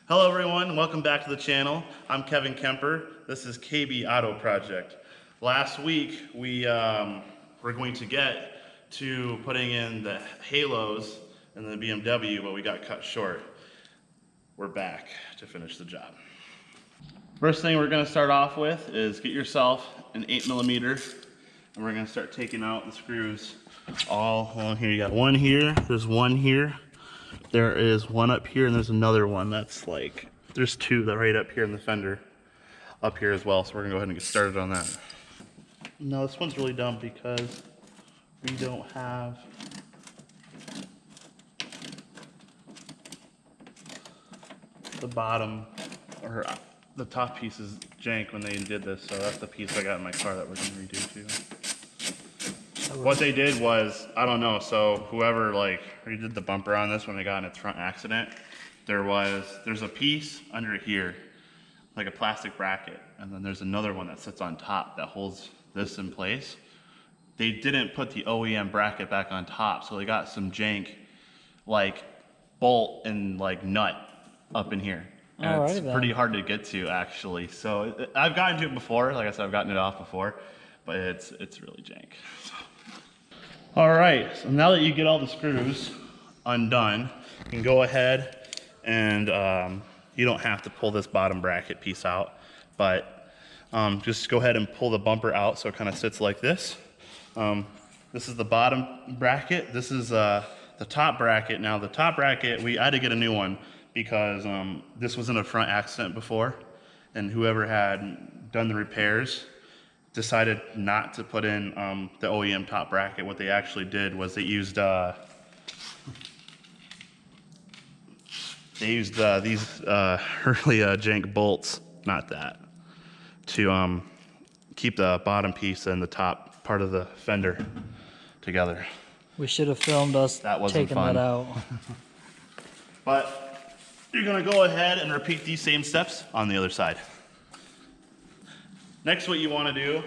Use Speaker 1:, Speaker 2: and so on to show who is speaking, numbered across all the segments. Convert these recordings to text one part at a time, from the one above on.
Speaker 1: Hello everyone, welcome back to the channel. I'm Kevin Kemper. This is KB Auto Project. Last week we were going to get to putting in the halos in the BMW, but we got cut short. We're back to finish the job. First thing we're going to start off with is get yourself an 8mm, and we're going to start taking out the screws all along here. You got one here, there's one here. There is one up here and there's another one that's like, there's two that right up here in the fender up here as well. So we're gonna go ahead and get started on that. No, this one's really dumb because we don't have the bottom, or the top piece is jank when they did this. So that's the piece I got in my car that we're gonna redo too. What they did was, I don't know, so whoever like redid the bumper on this when they got in its front accident, there's a piece under here, like a plastic bracket, and then there's another one that sits on top that holds this in place. They didn't put the OEM bracket back on top, so they got some jank like bolt and like nut up in here. And it's pretty hard to get to actually. So I've gotten to it before, like I said, I've gotten it off before, but it's really jank. All right, so now that you get all the screws undone, you can go ahead and you don't have to pull this bottom bracket piece out, but just go ahead and pull the bumper out so it kind of sits like this. This is the bottom bracket. This is the top bracket. Now the top bracket, I had to get a new one because this was in a front accident before, and whoever had done the repairs decided not to put in the OEM top bracket. What they actually did was they used these really jank bolts, not that, to keep the bottom piece and the top part of the fender together.
Speaker 2: We should have filmed us taking that out.
Speaker 1: But you're gonna go ahead and repeat these same steps on the other side. Next, what you want to do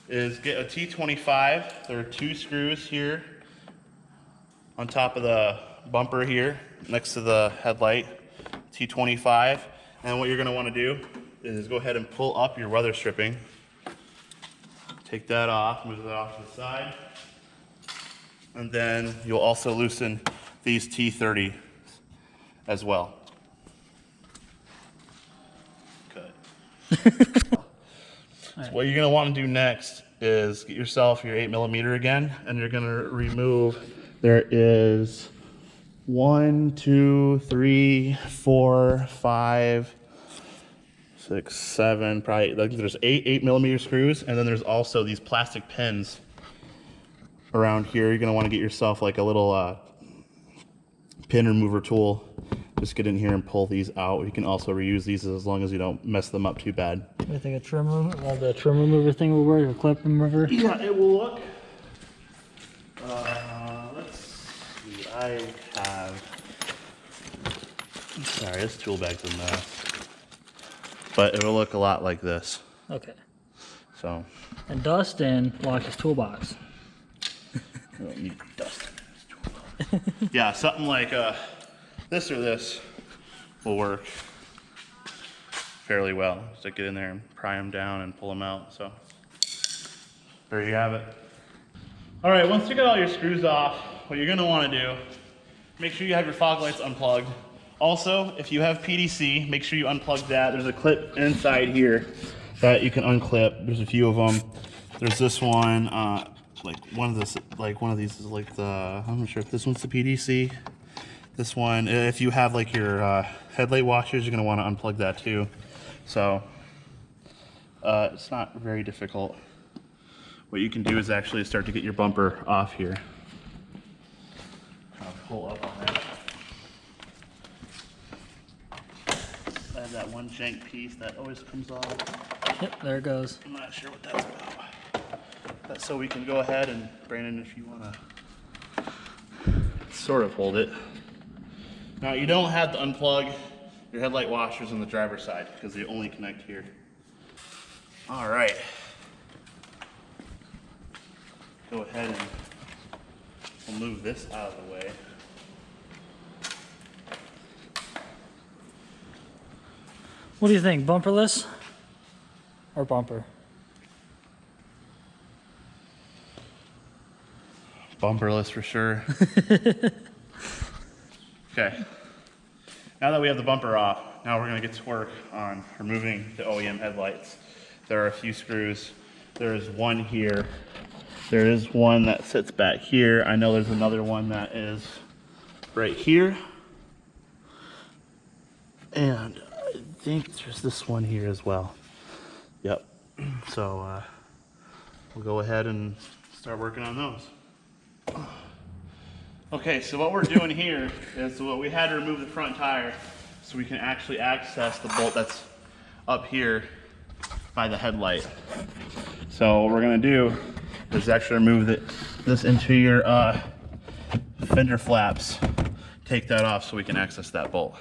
Speaker 1: is get a T25. There are two screws here on top of the bumper here next to the headlight, T25. And what you're going to want to do is go ahead and pull up your weather stripping. Take that off, move that off to the side. And then you'll also loosen these T30 as well. Good. So what you're going to want to do next is get yourself your 8mm again, and you're going to remove, there is 1, 2, 3, 4, 5, 6, 7, probably, like there's 8mm screws, and then there's also these plastic pins around here. You're going to want to get yourself like a little pin remover tool. Just get in here and pull these out. You can also reuse these as long as you don't mess them up too bad.
Speaker 2: I think a trim remover, the trim remover thing will work, or clip remover.
Speaker 1: Yeah, it will look. Let's see. I have. Sorry, this tool bag's a mess. But it will look a lot like this.
Speaker 2: Okay.
Speaker 1: So.
Speaker 2: And Dustin locked his toolbox.
Speaker 1: We don't need dust in this toolbox. Yeah, something like this or this will work fairly well. Just get in there and pry them down and pull them out. So there you have it. All right, once you get all your screws off, what you're gonna wanna do, make sure you have your fog lights unplugged. Also, if you have PDC, make sure you unplug that. There's a clip inside here that you can unclip. There's a few of them. There's this one, like one of these is like the, I'm not sure if this one's the PDC. This one, if you have like your headlight washers, you're gonna wanna unplug that too. So, it's not very difficult. What you can do is actually start to get your bumper off here. I'll pull up on that. I have that one jank piece that always comes off.
Speaker 2: Yep, there it goes.
Speaker 1: I'm not sure what that's about. That's so we can go ahead and, Brandon, if you wanna sort of hold it. Now you don't have to unplug your headlight washers on the driver's side because they only connect here. All right. Go ahead and we'll move this out of the way.
Speaker 2: What do you think, bumperless or bumper?
Speaker 1: Bumperless for sure. Okay. Now that we have the bumper off, now we're gonna get to work on removing the OEM headlights. There are a few screws. There is one here. There is one that sits back here. I know there's another one that is right here. And I think there's this one here as well. Yep. So we'll go ahead and start working on those. Okay, so what we're doing here is we had to remove the front tire so we can actually access the bolt that's up here by the headlight. So what we're gonna do is actually remove this interior fender flaps, take that off so we can access that bolt.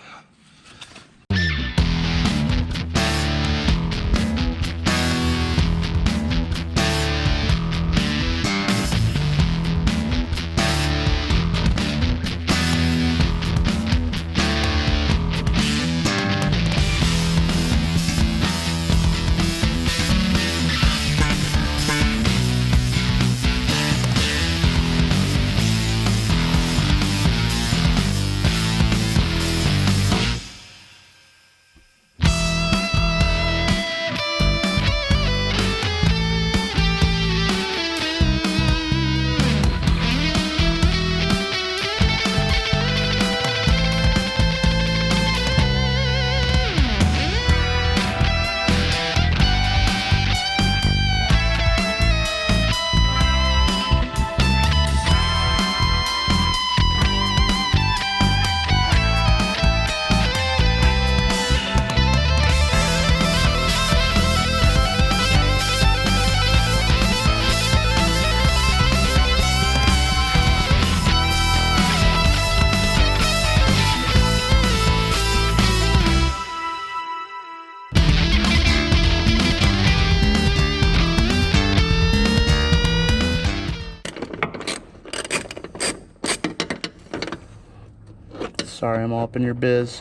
Speaker 1: Sorry, I'm all up in your biz.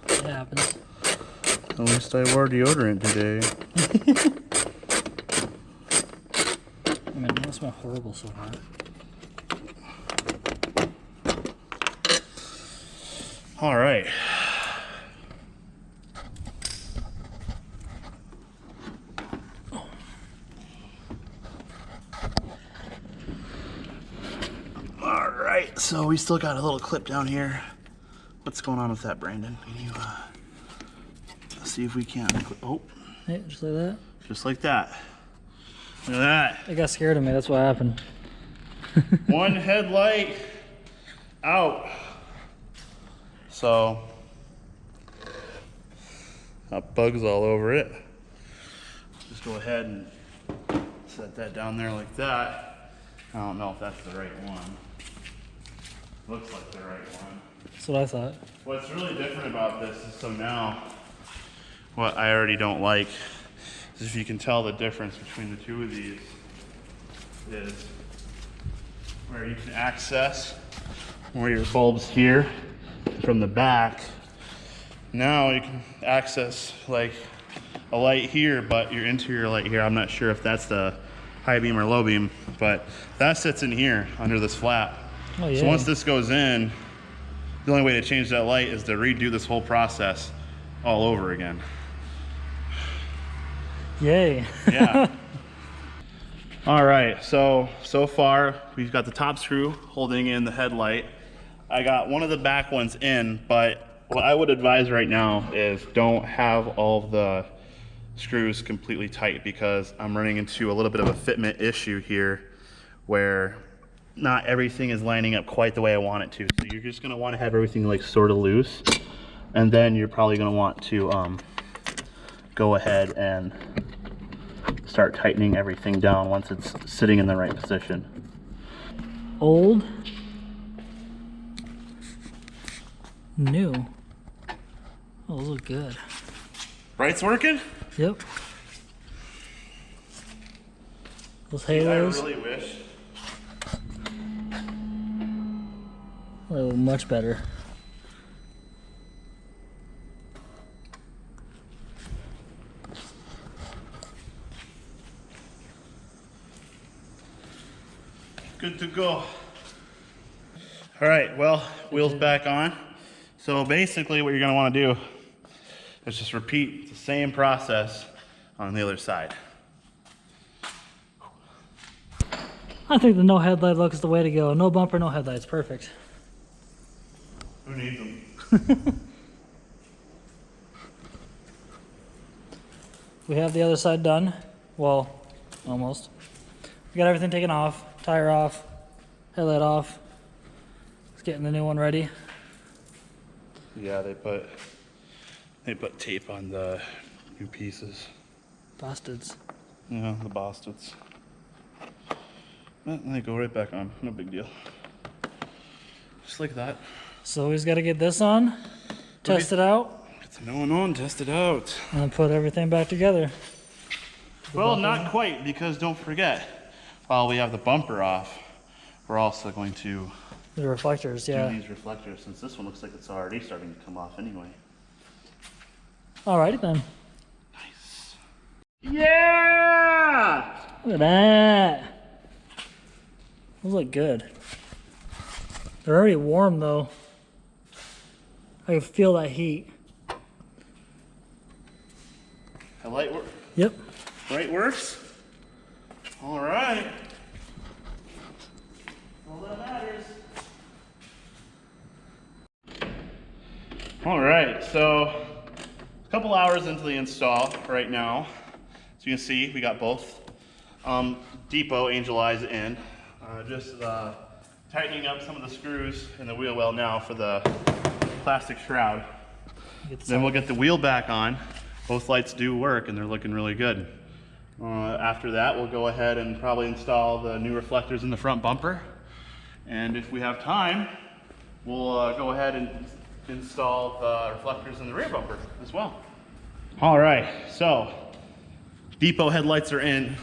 Speaker 2: It happens.
Speaker 1: At least I wore deodorant today.
Speaker 2: I mean, it smells horrible so far.
Speaker 1: All right. All right, so we still got a little clip down here. What's going on with that, Brandon? Can you see if we can? Oh,
Speaker 2: Hey, just like that.
Speaker 1: just like that. Look at that.
Speaker 2: It got scared of me. That's what happened.
Speaker 1: One headlight out. So, got bugs all over it. Just go ahead and set that down there like that. I don't know if that's the right one. Looks like the right one.
Speaker 2: That's what I thought.
Speaker 1: What's really different about this is, so now, what I already don't like is, if you can tell the difference between the two of these, is where you can access where your bulb's here from the back. Now you can access like a light here, but your interior light here, I'm not sure if that's the high beam or low beam, but that sits in here under this flap.
Speaker 2: Oh, yeah.
Speaker 1: So once this goes in, the only way to change that light is to redo this whole process all over again.
Speaker 2: Yay.
Speaker 1: Yeah. All right, so far we've got the top screw holding in the headlight. I got one of the back ones in, but what I would advise right now is don't have all of the screws completely tight, because I'm running into a little bit of a fitment issue here where not everything is lining up quite the way I want it to. So you're just gonna wanna have everything like sort of loose, and then you're probably gonna want to go ahead and start tightening everything down once it's sitting in the right position.
Speaker 2: Old. New. Oh, those look good.
Speaker 1: Right's working?
Speaker 2: Yep. Those
Speaker 1: I
Speaker 2: halos.
Speaker 1: really wish.
Speaker 2: They look much better.
Speaker 1: good to go. All right, well, wheels back on. So basically what you're gonna wanna do is just repeat the same process on the other side.
Speaker 2: I think the no headlight look is the way to go. No bumper, no headlights. Perfect.
Speaker 1: Who needs them?
Speaker 2: We have the other side done. Well, almost. We got everything taken off. Tire off. Headlight off. Let's get the new one ready.
Speaker 1: Yeah, they put tape on the new pieces.
Speaker 2: Bastards.
Speaker 1: Yeah, the bastards. And they go right back on. No big deal. Just like that.
Speaker 2: So we just got to get this on, test it out,
Speaker 1: Get the new one on, test it out.
Speaker 2: and then put everything back together.
Speaker 1: Well, not quite, because don't forget, while we have the bumper off, we're also going to
Speaker 2: The reflectors,
Speaker 1: do
Speaker 2: yeah.
Speaker 1: these reflectors, since this one looks like it's already starting to come off anyway.
Speaker 2: Alrighty then.
Speaker 1: Nice. Yeah!
Speaker 2: Look at that. Those look good. They're already warm though. I can feel that heat.
Speaker 1: The light work.
Speaker 2: Yep.
Speaker 1: Light works. All right. All that matters. All right, so a couple hours into the install right now. So you can see we got both depo angel eyes in. Just tightening up some of the screws in the wheel well now for the plastic shroud. Then we'll get the wheel back on. Both lights do work and they're looking really good. After that, we'll go ahead and probably install the new reflectors in the front bumper. And if we have time, we'll go ahead and install the reflectors in the rear bumper as well. All right, so depo headlights are in.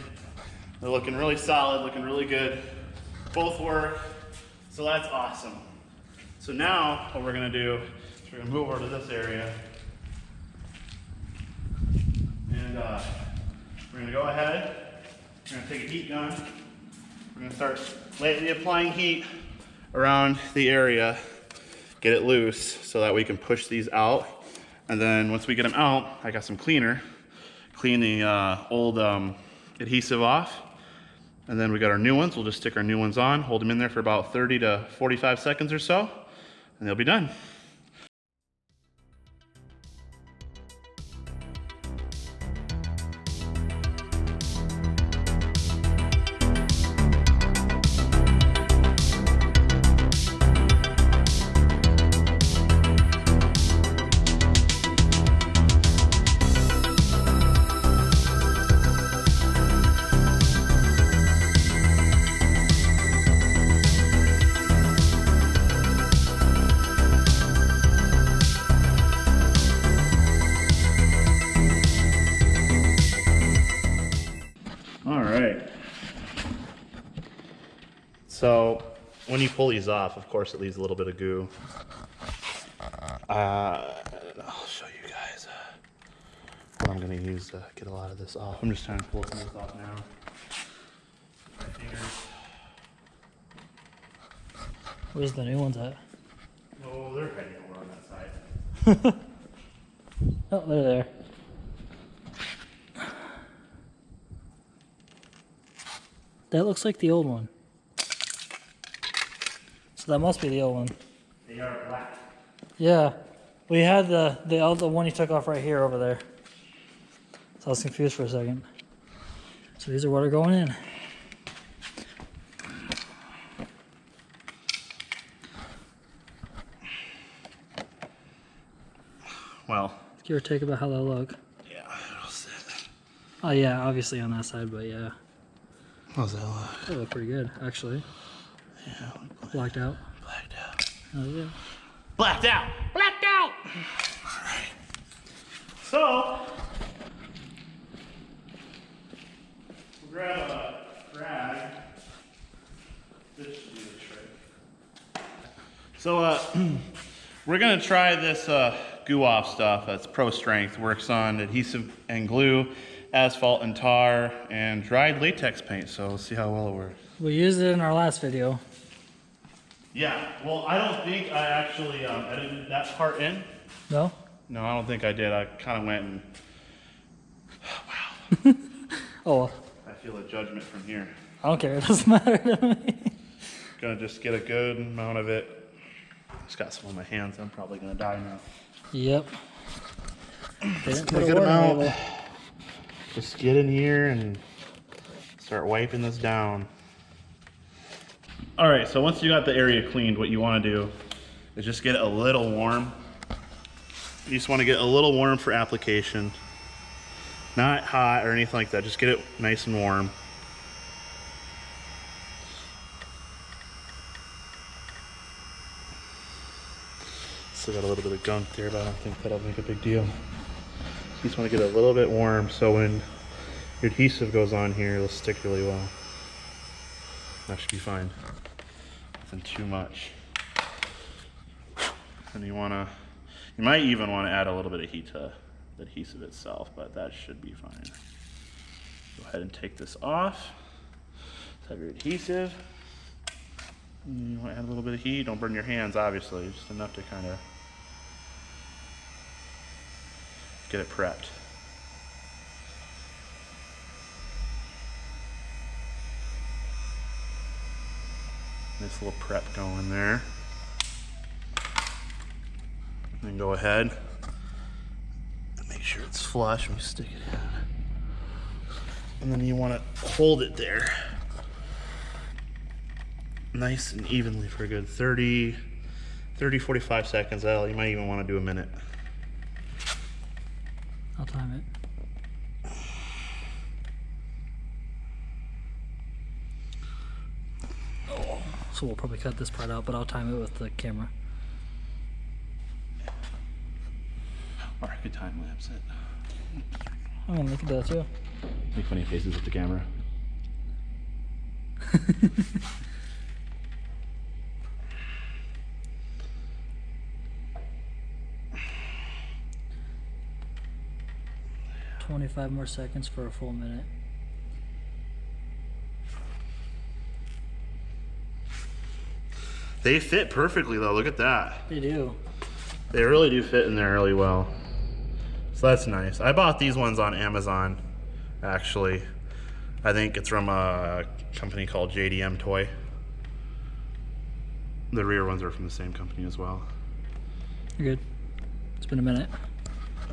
Speaker 1: They're looking really solid, looking really good. Both work, so that's awesome. So now what we're gonna do is we're gonna move over to this area. And we're gonna go ahead, we're gonna take a heat gun. We're gonna start lightly applying heat around the area, get it loose so that we can push these out. And then once we get them out, I got some cleaner, clean the old adhesive off. And then we got our new ones. We'll just stick our new ones on, hold them in there for about 30 to 45 seconds or so, and they'll be done. So when you pull these off, of course, it leaves a little bit of goo. I'll show you guys what I'm going to use to get a lot of this off. I'm just trying to pull some of this off now. My fingers.
Speaker 2: Where's the new ones at?
Speaker 1: Oh, they're heading over on that side.
Speaker 2: Oh, they're there. That looks like the old one. So that must be the old one.
Speaker 1: They are black.
Speaker 2: Yeah. We had the other one you took off right here over there. So I was confused for a second. So these are what are going in.
Speaker 1: Well,
Speaker 2: Give or take about how they look.
Speaker 1: yeah, it'll sit.
Speaker 2: Oh yeah, obviously on that side, but yeah.
Speaker 1: How's that look?
Speaker 2: They look pretty good, actually.
Speaker 1: Yeah,
Speaker 2: Blacked out.
Speaker 1: blacked out.
Speaker 2: Oh yeah.
Speaker 1: Blacked out! Blacked out! Alright. So, we'll grab a rag. This should be the trick. So, we're gonna try this goo off stuff that's Pro Strength. Works on adhesive and glue, asphalt and tar, and dried latex paint. So, we'll see how well it works.
Speaker 2: We used it in our last video.
Speaker 1: Yeah, well, I don't think I actually edited that part in.
Speaker 2: No?
Speaker 1: No, I don't think I did. I kind of went and, wow.
Speaker 2: Oh,
Speaker 1: I feel a judgment from here.
Speaker 2: I don't care. It doesn't matter to me.
Speaker 1: Gonna just get a good amount of it. Just got some on my hands. I'm probably gonna die now.
Speaker 2: Yep.
Speaker 1: Just get a good amount. Just get in here and start wiping this down. All right, so once you got the area cleaned, what you want to do is just get it a little warm. You just want to get a little warm for application. Not hot or anything like that. Just get it nice and warm. Still got a little bit of gunk there, but I don't think that'll make a big deal. You just want to get it a little bit warm so when your adhesive goes on here, it'll stick really well. That should be fine. Nothing too much. And you might even want to add a little bit of heat to the adhesive itself, but that should be fine. Go ahead and take this off. Let's have your adhesive. You want to add a little bit of heat. Don't burn your hands, obviously, just enough to kind of get it prepped. Nice little prep going there. Then go ahead and make sure it's flush when you stick it in. And then you want to hold it there nice and evenly for a good 30, 45 seconds. Hell, you might even want to do a minute.
Speaker 2: I'll time it. So we'll probably cut this part out, but I'll time it with the camera.
Speaker 1: Or I could time lapse it.
Speaker 2: I'm gonna look at that too.
Speaker 1: Make funny faces with the camera.
Speaker 2: $25 more seconds for a full minute.
Speaker 1: They fit perfectly though, look at that.
Speaker 2: They do.
Speaker 1: They really do fit in there really well. So that's nice. I bought these ones on Amazon, actually. I think it's from a company called JDM Toy. The rear ones are from the same company as well.
Speaker 2: You're good. It's been a minute.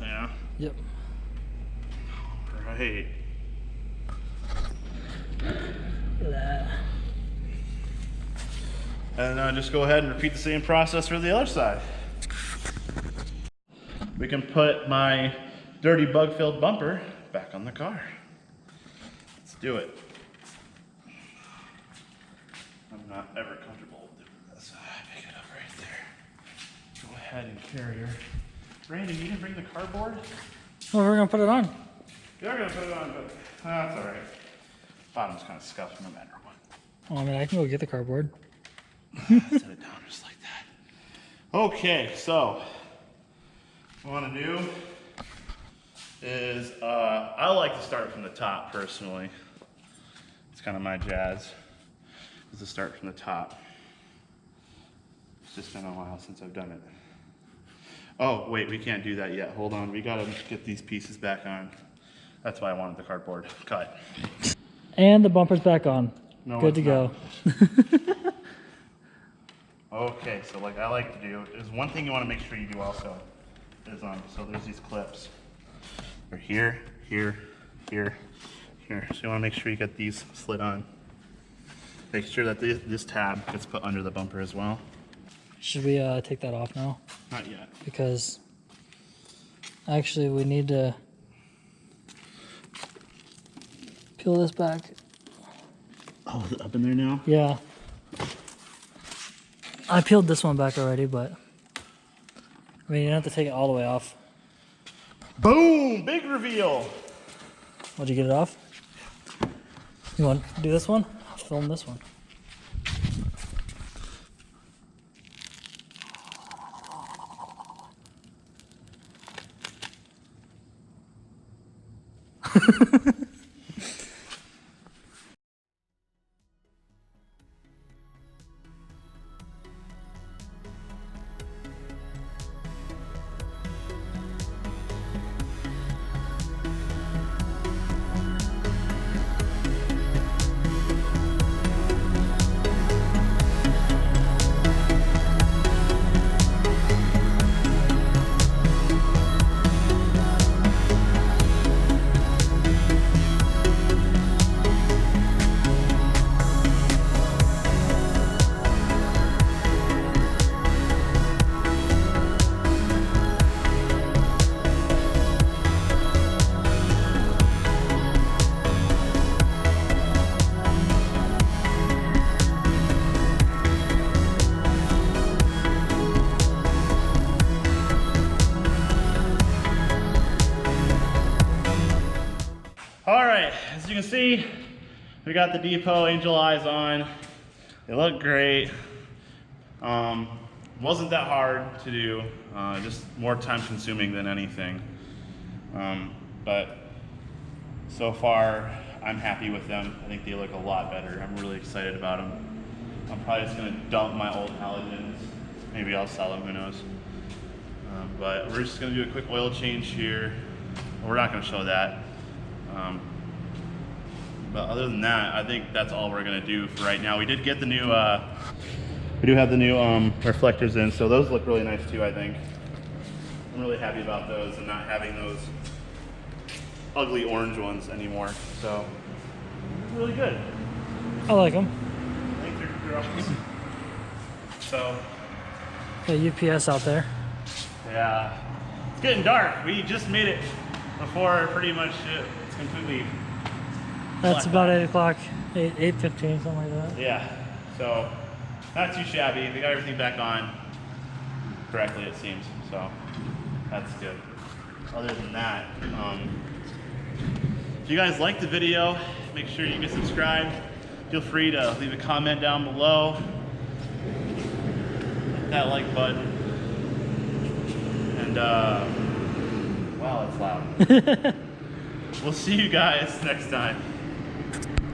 Speaker 1: Yeah.
Speaker 2: Yep.
Speaker 1: Right.
Speaker 2: Look at that.
Speaker 1: And just go ahead and repeat the same process for the other side. We can put my dirty bug-filled bumper back on the car. Let's do it. I'm not ever comfortable with doing this. Pick it up right there. Go ahead and carry her. Brandon, you didn't bring the cardboard?
Speaker 2: Well, we're gonna put it on.
Speaker 1: You're gonna put it on, but that's all right. Bottom's kind of scuffed no matter what.
Speaker 2: Oh, I mean, I can go get the cardboard.
Speaker 1: Set it down just like that. Okay, so what I want to do is I like to start from the top personally. It's kind of my jazz, is to start from the top. It's just been a while since I've done it. Oh wait, we can't do that yet. Hold on, we gotta get these pieces back on. That's why I wanted the cardboard cut.
Speaker 2: And the bumper's back on.
Speaker 1: No,
Speaker 2: good to go.
Speaker 1: Okay, so like I like to do is one thing you want to make sure you do also is so there's these clips. They're here, here, here, here. So you want to make sure you get these slid on. Make sure that this tab gets put under the bumper as well.
Speaker 2: Should we take that off now?
Speaker 1: Not yet.
Speaker 2: Because actually we need to peel this back.
Speaker 1: Oh, is it up in there now?
Speaker 2: Yeah. I peeled this one back already, but I mean, you don't have to take it all the way off.
Speaker 1: Boom! Big reveal!
Speaker 2: Would you get it off? You want to do this one? I'll film this one.
Speaker 1: you can see, we got the depo angel eyes on. They look great. Wasn't that hard to do, just more time consuming than anything. But so far, I'm happy with them. I think they look a lot better. I'm really excited about them. I'm probably just gonna dump my old halogens. Maybe I'll sell them, who knows. But we're just gonna do a quick oil change here. We're not gonna show that. But other than that, I think that's all we're gonna do for right now. We did get the new, we do have the new reflectors in, so those look really nice too, I think. I'm really happy about those and not having those ugly orange ones anymore. So, really good.
Speaker 2: I like them.
Speaker 1: I think they're awesome. So,
Speaker 2: The UPS out there.
Speaker 1: yeah, it's getting dark. We just made it before pretty much it's completely
Speaker 2: That's
Speaker 1: black.
Speaker 2: about 8 o'clock, 8:15, something like that.
Speaker 1: Yeah, so not too shabby. We got everything back on correctly, it seems. So that's good. Other than that, if you guys liked the video, make sure you get subscribed. Feel free to leave a comment down below. Hit that like button. And wow, it's loud. We'll see you guys next time.